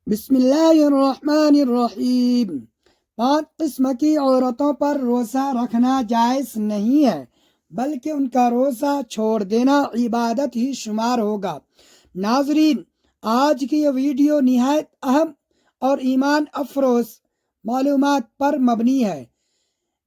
بسم اللہ الرحمن الرحیم۔ 5 قسم کی عورتوں پر روزہ رکھنا جائز نہیں ہے، بلکہ ان کا روزہ چھوڑ دینا عبادت ہی شمار ہوگا۔ ناظرین، آج کی یہ ویڈیو نہایت اہم اور ایمان افروز معلومات پر مبنی ہے،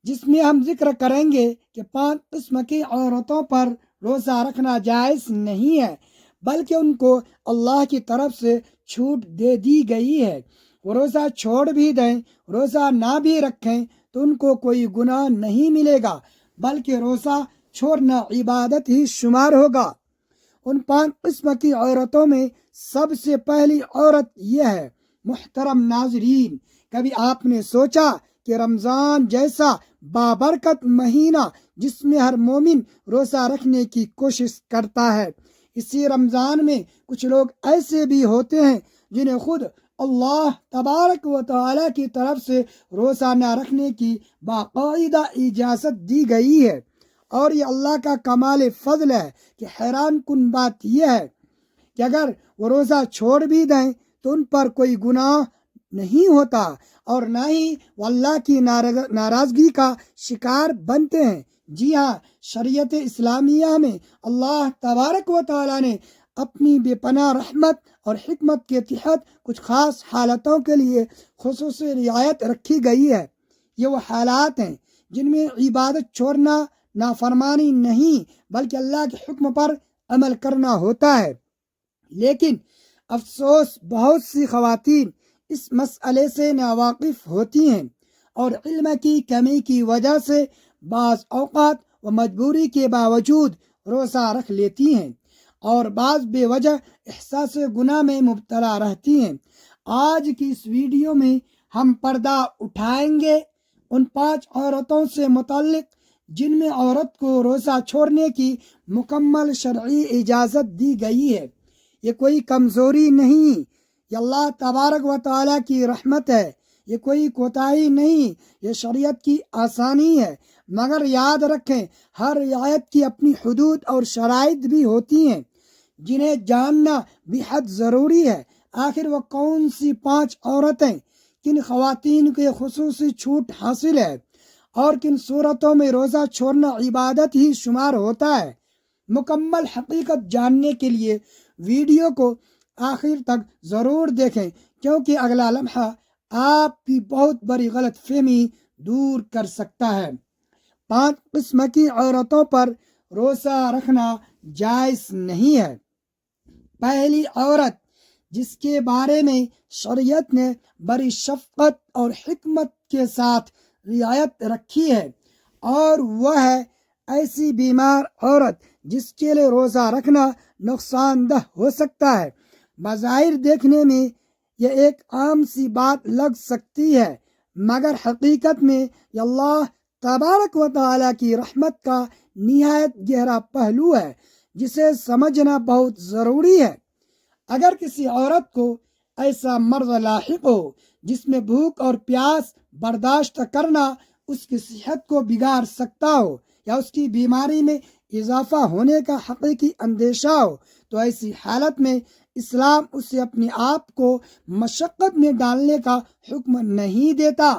جس میں ہم ذکر کریں گے کہ 5 قسم کی عورتوں پر روزہ رکھنا جائز نہیں ہے، بلکہ ان کو اللہ کی طرف سے چھوٹ دے دی گئی ہے۔ وہ روزہ چھوڑ بھی دیں، روزہ نہ بھی رکھیں تو ان کو کوئی گناہ نہیں ملے گا، بلکہ روزہ چھوڑنا عبادت ہی شمار ہوگا۔ ان 5 قسم کی عورتوں میں سب سے پہلی عورت یہ ہے۔ محترم ناظرین، کبھی آپ نے سوچا کہ رمضان جیسا بابرکت مہینہ جس میں ہر مومن روزہ رکھنے کی کوشش کرتا ہے، اسی رمضان میں کچھ لوگ ایسے بھی ہوتے ہیں جنہیں خود اللہ تبارک و تعالی کی طرف سے روزہ نہ رکھنے کی باقاعدہ اجازت دی گئی ہے، اور یہ اللہ کا کمال فضل ہے کہ حیران کن بات یہ ہے کہ اگر وہ روزہ چھوڑ بھی دیں تو ان پر کوئی گناہ نہیں ہوتا اور نہ ہی وہ اللہ کی ناراضگی کا شکار بنتے ہیں۔ جی ہاں، شریعت اسلامیہ میں اللہ تبارک و تعالی نے اپنی بے پناہ رحمت اور حکمت کے تحت کچھ خاص حالتوں کے لیے خصوصی رعایت رکھی گئی ہے۔ یہ وہ حالات ہیں جن میں عبادت چھوڑنا نافرمانی نہیں بلکہ اللہ کے حکم پر عمل کرنا ہوتا ہے، لیکن افسوس بہت سی خواتین اس مسئلے سے ناواقف ہوتی ہیں اور علم کی کمی کی وجہ سے بعض اوقات و مجبوری کے باوجود روزہ رکھ لیتی ہیں اور بعض بے وجہ احساس گناہ میں مبتلا رہتی ہیں۔ آج کی اس ویڈیو میں ہم پردہ اٹھائیں گے ان 5 عورتوں سے متعلق جن میں عورت کو روزہ چھوڑنے کی مکمل شرعی اجازت دی گئی ہے۔ یہ کوئی کمزوری نہیں، یہ اللہ تبارک و تعالیٰ کی رحمت ہے، یہ کوئی کوتاہی نہیں، یہ شریعت کی آسانی ہے۔ مگر یاد رکھیں، ہر رعایت کی اپنی حدود اور شرائط بھی ہوتی ہیں جنہیں جاننا بے حد ضروری ہے۔ آخر وہ کون سی 5 عورتیں، کن خواتین کو یہ خصوصی چھوٹ حاصل ہے اور کن صورتوں میں روزہ چھوڑنا عبادت ہی شمار ہوتا ہے؟ مکمل حقیقت جاننے کے لیے ویڈیو کو آخر تک ضرور دیکھیں، کیونکہ اگلا لمحہ آپ کی بہت بڑی غلط فہمی دور کر سکتا ہے۔ 5 قسم کی عورتوں پر روزہ رکھنا جائز نہیں ہے۔ پہلی عورت جس کے بارے میں شریعت نے بڑی شفقت اور حکمت کے ساتھ رعایت رکھی ہے، اور وہ ہے ایسی بیمار عورت جس کے لیے روزہ رکھنا نقصان دہ ہو سکتا ہے۔ بظاہر دیکھنے میں یہ ایک عام سی بات لگ سکتی ہے، مگر حقیقت میں یہ اللہ تبارک و تعالیٰ کی رحمت کا نہایت گہرا پہلو ہے جسے سمجھنا بہت ضروری ہے۔ اگر کسی عورت کو ایسا مرض لاحق ہو جس میں بھوک اور پیاس برداشت کرنا اس کی صحت کو بگاڑ سکتا ہو یا اس کی بیماری میں اضافہ ہونے کا حقیقی اندیشہ ہو، تو ایسی حالت میں اسلام اسے اپنے آپ کو مشقت میں ڈالنے کا حکم نہیں دیتا،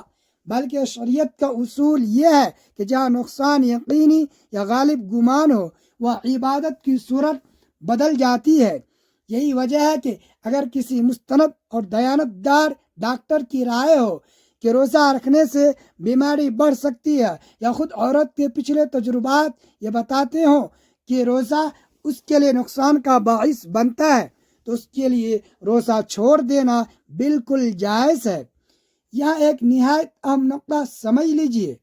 بلکہ شریعت کا اصول یہ ہے کہ جہاں نقصان یقینی یا غالب گمان ہو وہ عبادت کی صورت بدل جاتی ہے۔ یہی وجہ ہے کہ اگر کسی مستند اور دیانتدار ڈاکٹر کی رائے ہو کہ روزہ رکھنے سے بیماری بڑھ سکتی ہے، یا خود عورت کے پچھلے تجربات یہ بتاتے ہوں کہ روزہ اس کے لیے نقصان کا باعث بنتا ہے، تو اس کے لیے روزہ چھوڑ دینا بالکل جائز ہے۔ یہاں ایک نہایت اہم نقطہ سمجھ لیجئے،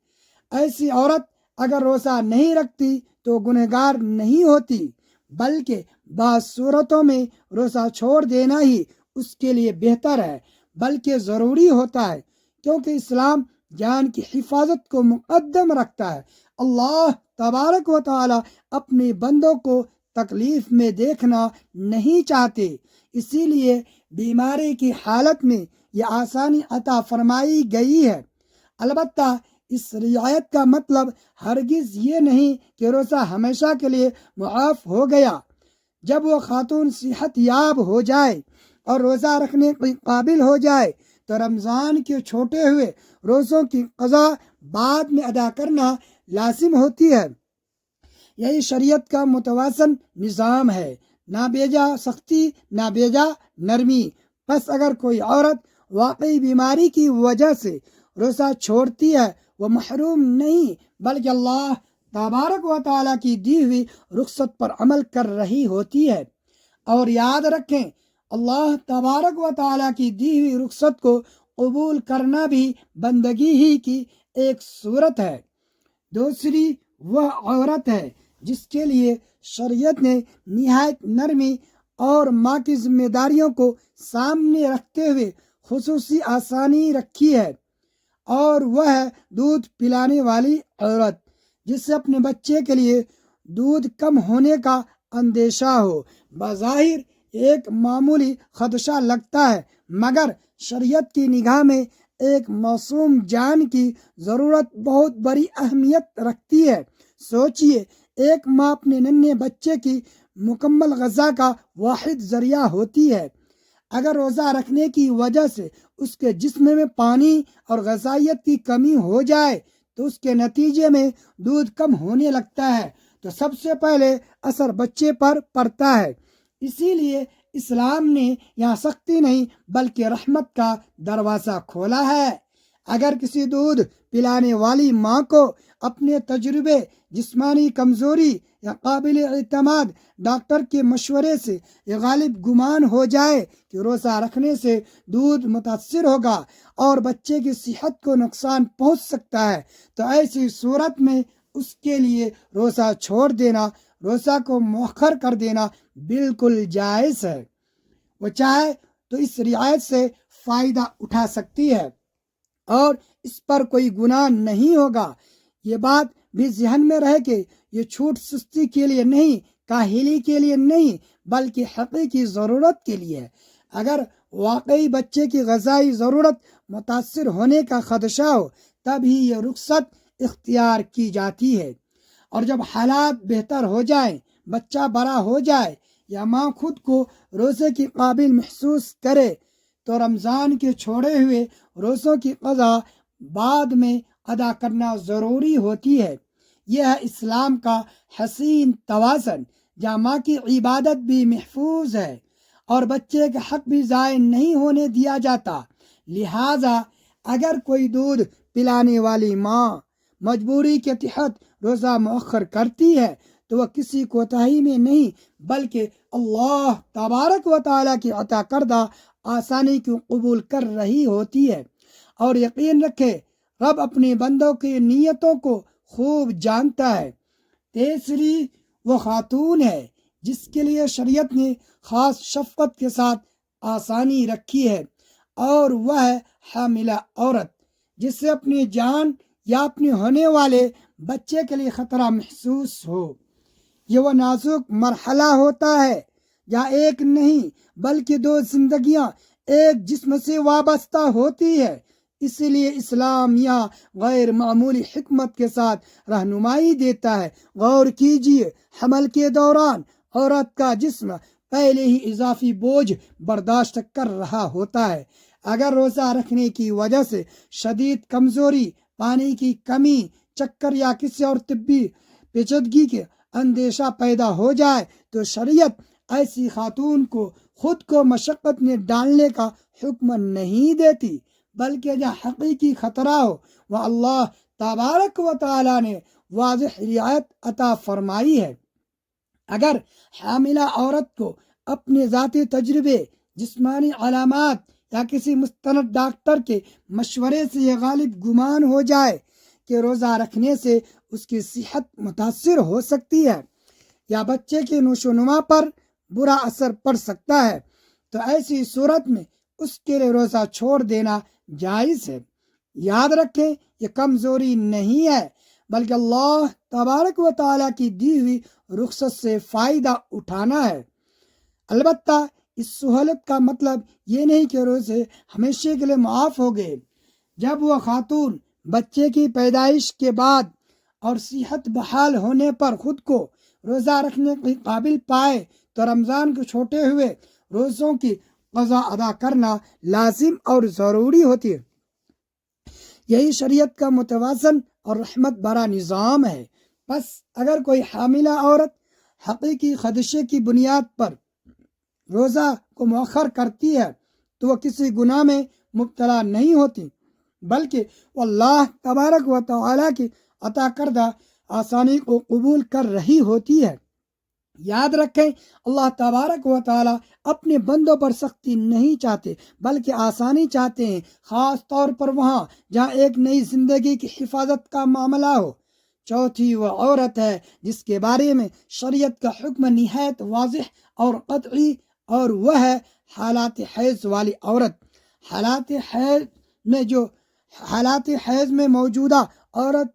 ایسی عورت اگر روزہ نہیں رکھتی تو گنہگار نہیں ہوتی، بلکہ بعض صورتوں میں روزہ چھوڑ دینا ہی اس کے لیے بہتر ہے، بلکہ ضروری ہوتا ہے، کیونکہ اسلام جان کی حفاظت کو مقدم رکھتا ہے۔ اللہ تبارک و تعالی اپنے بندوں کو تکلیف میں دیکھنا نہیں چاہتے، اسی لیے بیماری کی حالت میں یہ آسانی عطا فرمائی گئی ہے۔ البتہ اس رعایت کا مطلب ہرگز یہ نہیں کہ روزہ ہمیشہ کے لیے معاف ہو گیا۔ جب وہ خاتون صحت یاب ہو جائے اور روزہ رکھنے کے قابل ہو جائے تو رمضان کے چھوٹے ہوئے روزوں کی قضا بعد میں ادا کرنا لازم ہوتی ہے۔ یہی شریعت کا متوازن نظام ہے، نہ بیجا سختی نہ بیجا نرمی۔ بس اگر کوئی عورت واقعی بیماری کی وجہ سے روزہ چھوڑتی ہے وہ محروم نہیں بلکہ اللہ تبارک و تعالیٰ کی دی ہوئی رخصت پر عمل کر رہی ہوتی ہے۔ اور یاد رکھیں اللہ تبارک و تعالیٰ کی دی ہوئی رخصت کو قبول کرنا بھی بندگی ہی کی ایک صورت ہے۔ دوسری وہ عورت ہے جس کے لیے شریعت نے نہایت نرمی اور ماں کی ذمہ داریوں کو سامنے رکھتے ہوئے خصوصی آسانی رکھی ہے، اور وہ ہے دودھ پلانے والی عورت جسے اپنے بچے کے لیے دودھ کم ہونے کا اندیشہ ہو۔ بظاہر ایک معمولی خدشہ لگتا ہے مگر شریعت کی نگاہ میں ایک معصوم جان کی ضرورت بہت بڑی اہمیت رکھتی ہے۔ سوچئے ایک ماں اپنے ننھے بچے کی مکمل غذا کا واحد ذریعہ ہوتی ہے۔ اگر روزہ رکھنے کی وجہ سے اس کے جسم میں پانی اور غذائیت کی کمی ہو جائے تو اس کے نتیجے میں دودھ کم ہونے لگتا ہے تو سب سے پہلے اثر بچے پر پڑتا ہے۔ اسی لیے اسلام نے یہاں سختی نہیں بلکہ رحمت کا دروازہ کھولا ہے۔ اگر کسی دودھ پلانے والی ماں کو اپنے تجربے، جسمانی کمزوری یا قابل اعتماد ڈاکٹر کے مشورے سے یہ غالب گمان ہو جائے کہ روزہ رکھنے سے دودھ متاثر ہوگا اور بچے کی صحت کو نقصان پہنچ سکتا ہے تو ایسی صورت میں اس کے لیے روزہ چھوڑ دینا، روزہ کو مؤخر کر دینا بالکل جائز ہے۔ وہ چاہے تو اس رعایت سے فائدہ اٹھا سکتی ہے اور اس پر کوئی گناہ نہیں ہوگا۔ یہ بات بھی ذہن میں رہے کہ یہ چھوٹ سستی کے لیے نہیں، کاہلی کے لیے نہیں بلکہ حقیقی ضرورت کے لیے ہے۔ اگر واقعی بچے کی غذائی ضرورت متاثر ہونے کا خدشہ ہو تب ہی یہ رخصت اختیار کی جاتی ہے، اور جب حالات بہتر ہو جائیں، بچہ بڑا ہو جائے یا ماں خود کو روزے کی قابل محسوس کرے تو رمضان کے چھوڑے ہوئے روزوں کی قضا بعد میں ادا کرنا ضروری ہوتی ہے۔ یہ ہے اسلام کا حسین توازن جہاں ماں کی عبادت بھی محفوظ ہے اور بچے کا حق بھی ضائع نہیں ہونے دیا جاتا۔ لہٰذا اگر کوئی دودھ پلانے والی ماں مجبوری کے تحت روزہ مؤخر کرتی ہے تو وہ کسی کوتاہی میں نہیں بلکہ اللہ تبارک و تعالیٰ کی عطا کردہ آسانی کو قبول کر رہی ہوتی ہے۔ اور یقین رکھے رب اپنے بندوں کی نیتوں کو خوب جانتا ہے۔ تیسری وہ خاتون ہے جس کے لیے شریعت نے خاص شفقت کے ساتھ آسانی رکھی ہے، اور وہ ہے حاملہ عورت جس سے اپنی جان یا اپنے ہونے والے بچے کے لیے خطرہ محسوس ہو۔ یہ وہ نازک مرحلہ ہوتا ہے جہاں ایک نہیں بلکہ دو زندگیاں ایک جسم سے وابستہ ہوتی ہے۔ اسی لیے اسلام یہاں غیر معمولی حکمت کے ساتھ رہنمائی دیتا ہے۔ غور کیجیے، حمل کے دوران عورت کا جسم پہلے ہی اضافی بوجھ برداشت کر رہا ہوتا ہے۔ اگر روزہ رکھنے کی وجہ سے شدید کمزوری، پانی کی کمی، چکر یا کسی اور طبی پیچیدگی کے اندیشہ پیدا ہو جائے تو شریعت ایسی خاتون کو خود کو مشقت میں ڈالنے کا حکم نہیں دیتی، بلکہ جہاں حقیقی خطرہ ہو وہ اللہ تبارک و تعالیٰ نے واضح رعایت عطا فرمائی ہے۔ اگر حاملہ عورت کو اپنے ذاتی تجربے، جسمانی علامات یا کسی مستند ڈاکٹر کے مشورے سے یہ غالب گمان ہو جائے کہ روزہ رکھنے سے اس کی صحت متاثر ہو سکتی ہے یا بچے کی نشو و نما پر برا اثر پڑ سکتا ہے تو ایسی صورت میں اس کے لیے روزہ چھوڑ دینا جائز ہے۔ یاد رکھیں یہ کمزوری نہیں ہے بلکہ اللہ تبارک و تعالیٰ کی دی ہوئی رخصت سے فائدہ اٹھانا ہے۔ البتہ اس سہولت کا مطلب یہ نہیں کہ روزے ہمیشہ کے لیے معاف ہو گئے۔ جب وہ خاتون بچے کی پیدائش کے بعد اور صحت بحال ہونے پر خود کو روزہ رکھنے کے قابل پائے تو رمضان کے چھوٹے ہوئے روزوں کی قضا ادا کرنا لازم اور ضروری ہوتی ہے۔ یہی شریعت کا متوازن اور رحمت بھرا نظام ہے۔ بس اگر کوئی حاملہ عورت حقیقی خدشے کی بنیاد پر روزہ کو مؤخر کرتی ہے تو وہ کسی گناہ میں مبتلا نہیں ہوتی، بلکہ وہ اللہ تبارک و تعالیٰ کی عطا کردہ آسانی کو قبول کر رہی ہوتی ہے۔ یاد رکھیں، اللہ تبارک و تعالیٰ اپنے بندوں پر سختی نہیں چاہتے بلکہ آسانی چاہتے ہیں، خاص طور پر وہاں جہاں ایک نئی زندگی کی حفاظت کا معاملہ ہو۔ چوتھی وہ عورت ہے جس کے بارے میں شریعت کا حکم نہایت واضح اور قطعی، اور وہ ہے حالات حیض والی عورت۔ حالات حیض میں موجودہ عورت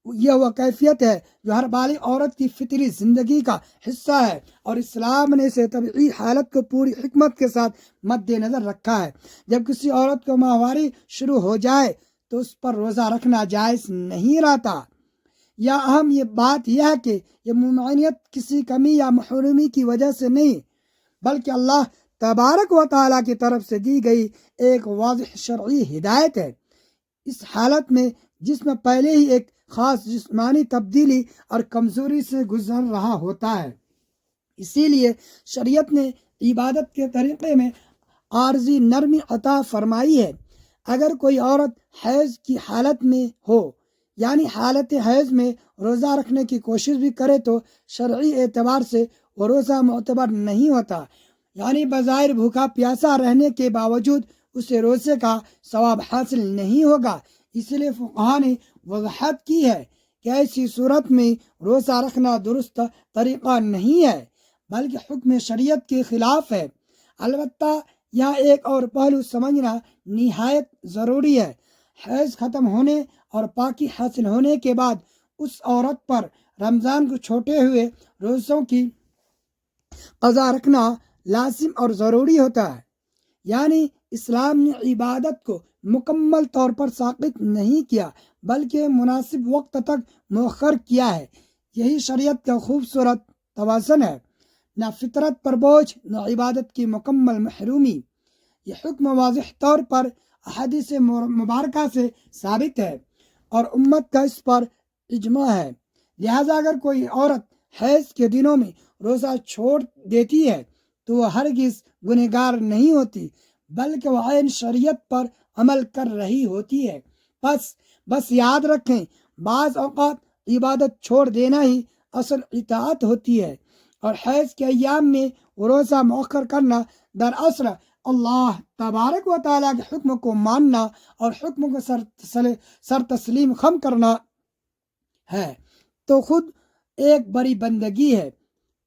یہ وہ کیفیت ہے جو ہر بالغ عورت کی فطری زندگی کا حصہ ہے، اور اسلام نے اسے طبعی حالت کو پوری حکمت کے ساتھ مد نظر رکھا ہے۔ جب کسی عورت کو ماہواری شروع ہو جائے تو اس پر روزہ رکھنا جائز نہیں رہتا۔ یا اہم یہ بات یہ ہے کہ یہ ممانعت کسی کمی یا محرومی کی وجہ سے نہیں، بلکہ اللہ تبارک و تعالیٰ کی طرف سے دی گئی ایک واضح شرعی ہدایت ہے۔ اس حالت میں جس میں پہلے ہی ایک خاص جسمانی تبدیلی اور کمزوری سے گزر رہا ہوتا ہے، اسی لیے شریعت نے عبادت کے طریقے میں عارضی نرمی عطا فرمائی ہے۔ اگر کوئی عورت حیض کی حالت میں ہو، یعنی حالت حیض میں روزہ رکھنے کی کوشش بھی کرے تو شرعی اعتبار سے وہ روزہ معتبر نہیں ہوتا، یعنی بظاہر بھوکا پیاسا رہنے کے باوجود اسے روزے کا ثواب حاصل نہیں ہوگا۔ اس لیے فقہاء نے وضاحت کی ہے کہ ایسی صورت میں روزہ رکھنا درست طریقہ نہیں ہے بلکہ حکم شریعت کے خلاف ہے۔ البتہ یہاں ایک اور پہلو سمجھنا نہایت ضروری ہے۔ حیض ختم ہونے اور پاکی حاصل ہونے کے بعد اس عورت پر رمضان کو چھوٹے ہوئے روزوں کی قضا رکھنا لازم اور ضروری ہوتا ہے، یعنی اسلام نے عبادت کو مکمل طور پر ساقط نہیں کیا بلکہ مناسب وقت تک مؤخر کیا ہے۔ یہی شریعت کا خوبصورت توازن ہے، نہ فطرت پر بوجھ نہ عبادت کی مکمل محرومی۔ یہ حکم واضح طور پر احادیث مبارکہ سے ثابت ہے اور امت کا اس پر اجماع ہے۔ لہذا اگر کوئی عورت حیض کے دنوں میں روزہ چھوڑ دیتی ہے تو وہ ہرگز گنہگار نہیں ہوتی بلکہ وہ عین شریعت پر عمل کر رہی ہوتی ہے۔ بس یاد رکھیں، بعض اوقات عبادت چھوڑ دینا ہی اصل اطاعت ہوتی ہے، اور حیض کے ایام میں روزہ مؤخر کرنا دراصل اللہ تبارک و تعالیٰ کے حکم کو ماننا اور حکم کو سر تسلیم خم کرنا ہے، تو خود ایک بڑی بندگی ہے۔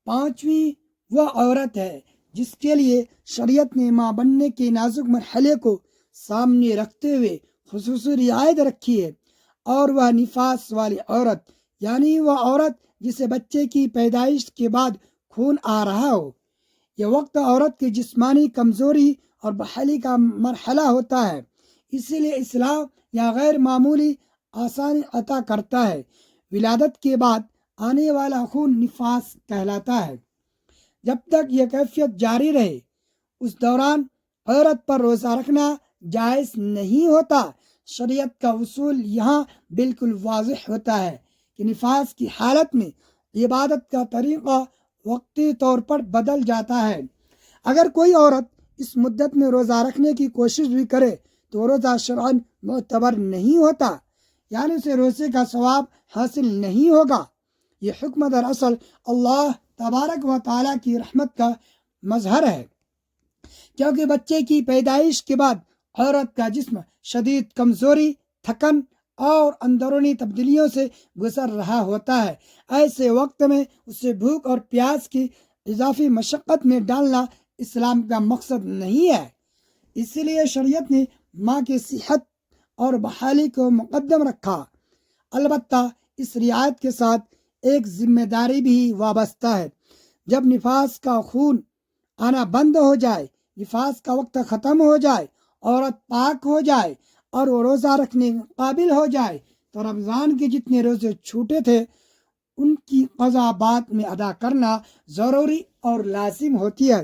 پانچویں وہ عورت ہے جس کے لیے شریعت نے ماں بننے کے نازک مرحلے کو سامنے رکھتے ہوئے خصوصی رعایت رکھی ہے، اور وہ نفاس والی عورت، یعنی وہ عورت جسے بچے کی پیدائش کے بعد خون آ رہا ہو۔ یہ وقت عورت کی جسمانی کمزوری اور بحالی کا مرحلہ ہوتا ہے، اسی لیے اسلام یا غیر معمولی آسانی عطا کرتا ہے۔ ولادت کے بعد آنے والا خون نفاس کہلاتا ہے۔ جب تک یہ کیفیت جاری رہے اس دوران عورت پر روزہ رکھنا جائز نہیں ہوتا۔ شریعت کا اصول یہاں بالکل واضح ہوتا ہے کہ نفاس کی حالت میں عبادت کا طریقہ وقتی طور پر بدل جاتا ہے۔ اگر کوئی عورت اس مدت میں روزہ رکھنے کی کوشش بھی کرے تو روزہ شرعاً معتبر نہیں ہوتا، یعنی اسے روزے کا ثواب حاصل نہیں ہوگا۔ یہ حکم دراصل اللہ تبارک و تعالیٰ کی رحمت کا مظہر ہے، کیونکہ بچے کی پیدائش کے بعد عورت کا جسم شدید کمزوری، تھکن اور اندرونی تبدیلیوں سے گزر رہا ہوتا ہے۔ ایسے وقت میں اسے بھوک اور پیاس کی اضافی مشقت میں ڈالنا اسلام کا مقصد نہیں ہے۔ اسی لیے شریعت نے ماں کی صحت اور بحالی کو مقدم رکھا۔ البتہ اس رعایت کے ساتھ ایک ذمہ داری بھی وابستہ ہے۔ جب نفاس کا خون آنا بند ہو جائے، نفاس کا وقت ختم ہو جائے، عورت پاک ہو جائے اور وہ روزہ رکھنے قابل ہو جائے تو رمضان کے جتنے روزے چھوٹے تھے ان کی قضا بعد میں ادا کرنا ضروری اور لازم ہوتی ہے۔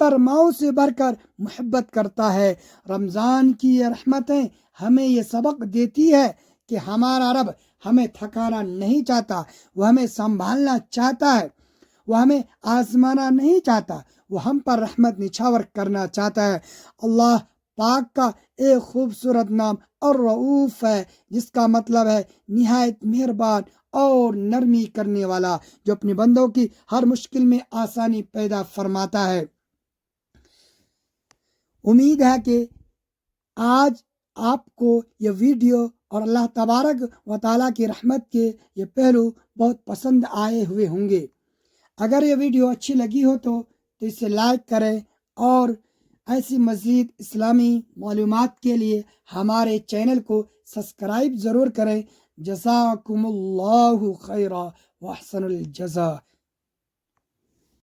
77 ماؤں سے بڑھ کر محبت کرتا ہے۔ رمضان کی یہ رحمتیں ہمیں یہ سبق دیتی ہے کہ ہمارا رب ہمیں تھکانا نہیں چاہتا، وہ ہمیں سنبھالنا چاہتا ہے، وہ ہمیں آزمانا نہیں چاہتا، وہ ہم پر رحمت نچھاور کرنا چاہتا ہے۔ اللہ پاک کا ایک خوبصورت نام الرؤوف ہے، جس کا مطلب ہے نہایت مہربان اور نرمی کرنے والا، جو اپنے بندوں کی ہر مشکل میں آسانی پیدا فرماتا ہے۔ امید ہے کہ آج آپ کو یہ ویڈیو اور اللہ تبارک و تعالیٰ کی رحمت کے یہ پہلو بہت پسند آئے ہوئے ہوں گے۔ اگر یہ ویڈیو اچھی لگی ہو تو اسے لائک کریں، اور ایسی مزید اسلامی معلومات کے لیے ہمارے چینل کو سبسکرائب ضرور کریں۔ جزاکم اللہ خیرا واحسن الجزا۔